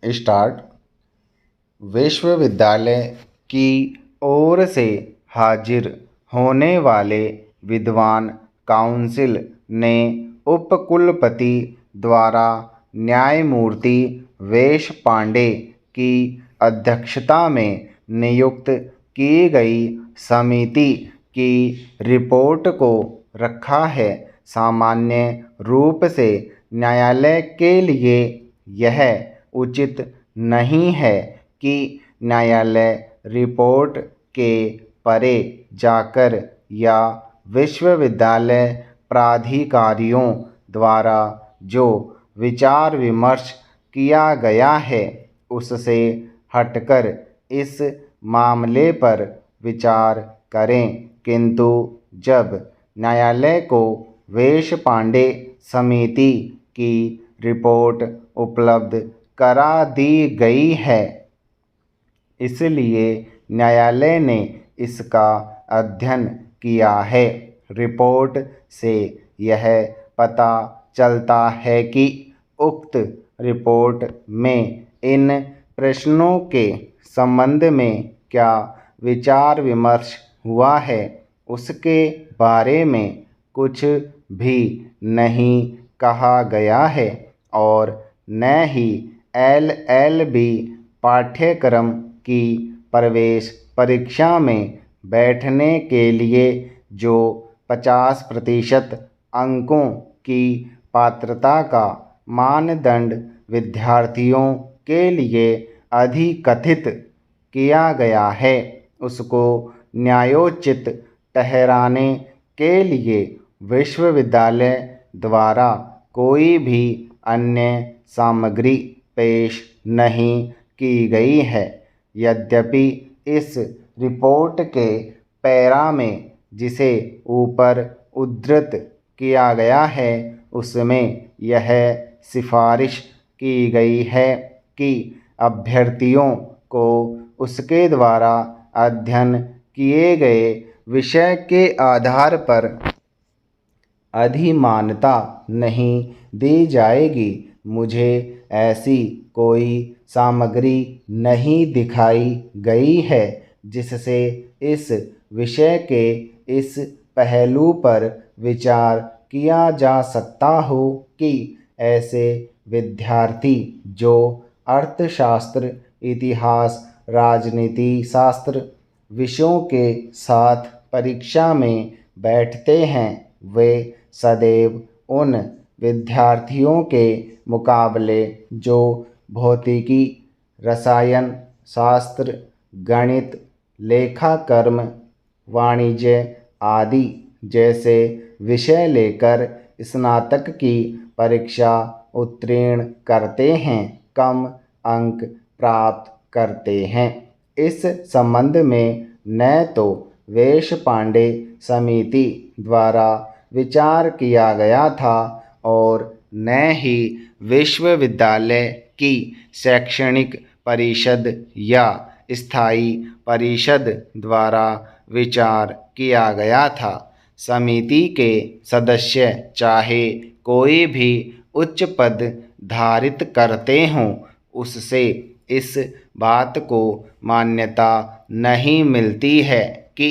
Start. विश्वविद्यालय की ओर से हाजिर होने वाले विद्वान काउंसिल ने उपकुलपति द्वारा न्यायमूर्ति वेश पांडे की अध्यक्षता में नियुक्त की गई समिति की रिपोर्ट को रखा है। सामान्य रूप से न्यायालय के लिए यह उचित नहीं है कि न्यायालय रिपोर्ट के परे जाकर या विश्वविद्यालय प्राधिकारियों द्वारा जो विचार विमर्श किया गया है उससे हटकर इस मामले पर विचार करें। किंतु जब न्यायालय को वेश पांडे समिति की रिपोर्ट उपलब्ध करा दी गई है, इसलिए न्यायालय ने इसका अध्ययन किया है। रिपोर्ट से यह पता चलता है कि उक्त रिपोर्ट में इन प्रश्नों के संबंध में क्या विचार विमर्श हुआ है उसके बारे में कुछ भी नहीं कहा गया है और न ही LLB पाठ्यक्रम की प्रवेश परीक्षा में बैठने के लिए जो 50% अंकों की पात्रता का मानदंड विद्यार्थियों के लिए अधिकथित किया गया है उसको न्यायोचित ठहराने के लिए विश्वविद्यालय द्वारा कोई भी अन्य सामग्री पेश नहीं की गई है। यद्यपि इस रिपोर्ट के पैरा में जिसे ऊपर उद्धृत किया गया है उसमें यह सिफारिश की गई है कि अभ्यर्थियों को उसके द्वारा अध्ययन किए गए विषय के आधार पर अधिमानता नहीं दी जाएगी। मुझे ऐसी कोई सामग्री नहीं दिखाई गई है जिससे इस विषय के इस पहलू पर विचार किया जा सकता हो कि ऐसे विद्यार्थी जो अर्थशास्त्र, इतिहास, राजनीति शास्त्र विषयों के साथ परीक्षा में बैठते हैं वे सदैव उन विद्यार्थियों के मुकाबले जो भौतिकी, रसायन शास्त्र, गणित, लेखाकर्म, वाणिज्य आदि जैसे विषय लेकर स्नातक की परीक्षा उत्तीर्ण करते हैं कम अंक प्राप्त करते हैं। इस संबंध में न तो वेश पांडे समिति द्वारा विचार किया गया था और न ही विश्वविद्यालय की शैक्षणिक परिषद या स्थायी परिषद द्वारा विचार किया गया था। समिति के सदस्य चाहे कोई भी उच्च पद धारित करते हों उससे इस बात को मान्यता नहीं मिलती है कि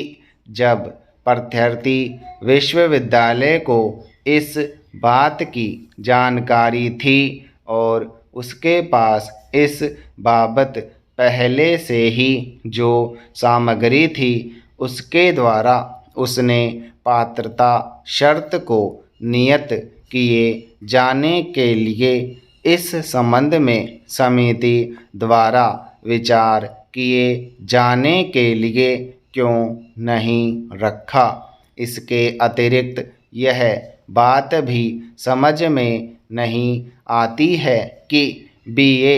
जब प्रत्याशी विश्वविद्यालय को इस बात की जानकारी थी और उसके पास इस बाबत पहले से ही जो सामग्री थी उसके द्वारा उसने पात्रता शर्त को नियत किए जाने के लिए इस संबंध में समिति द्वारा विचार किए जाने के लिए क्यों नहीं रखा। इसके अतिरिक्त यह बात भी समझ में नहीं आती है कि BA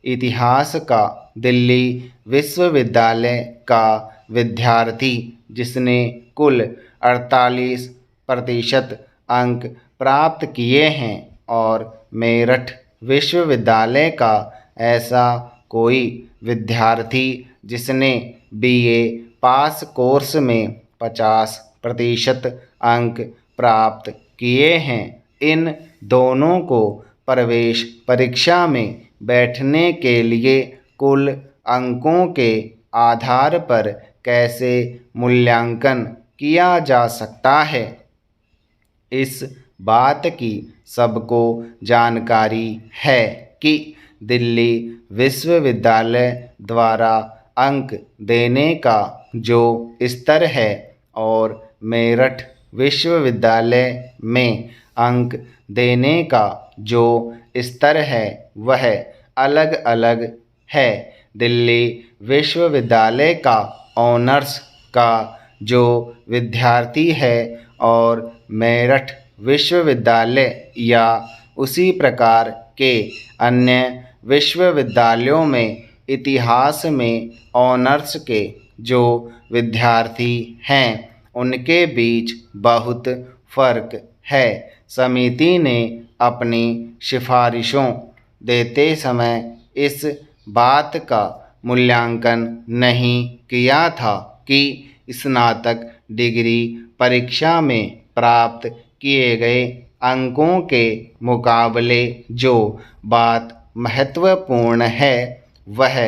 इतिहास का दिल्ली विश्वविद्यालय का विद्यार्थी जिसने कुल 48% अंक प्राप्त किए हैं और मेरठ विश्वविद्यालय का ऐसा कोई विद्यार्थी जिसने BA पास कोर्स में 50% अंक प्राप्त किए हैं, इन दोनों को प्रवेश परीक्षा में बैठने के लिए कुल अंकों के आधार पर कैसे मूल्यांकन किया जा सकता है। इस बात की सबको जानकारी है कि दिल्ली विश्वविद्यालय द्वारा अंक देने का जो स्तर है और मेरठ विश्वविद्यालय में अंक देने का जो स्तर है वह अलग अलग है। दिल्ली विश्वविद्यालय का ऑनर्स का जो विद्यार्थी है और मेरठ विश्वविद्यालय या उसी प्रकार के अन्य विश्वविद्यालयों में इतिहास में ऑनर्स के जो विद्यार्थी हैं उनके बीच बहुत फ़र्क है। समिति ने अपनी सिफारिशों देते समय इस बात का मूल्यांकन नहीं किया था कि स्नातक डिग्री परीक्षा में प्राप्त किए गए अंकों के मुकाबले जो बात महत्वपूर्ण है वह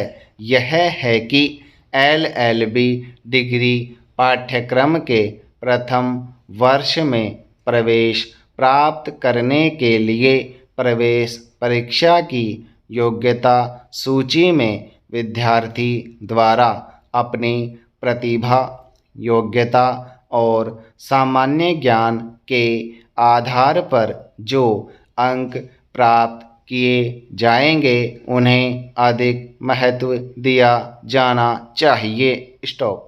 यह है कि एलएलबी डिग्री पाठ्यक्रम के प्रथम वर्ष में प्रवेश प्राप्त करने के लिए प्रवेश परीक्षा की योग्यता सूची में विद्यार्थी द्वारा अपनी प्रतिभा, योग्यता और सामान्य ज्ञान के आधार पर जो अंक प्राप्त किए जाएंगे उन्हें अधिक महत्व दिया जाना चाहिए। स्टॉप।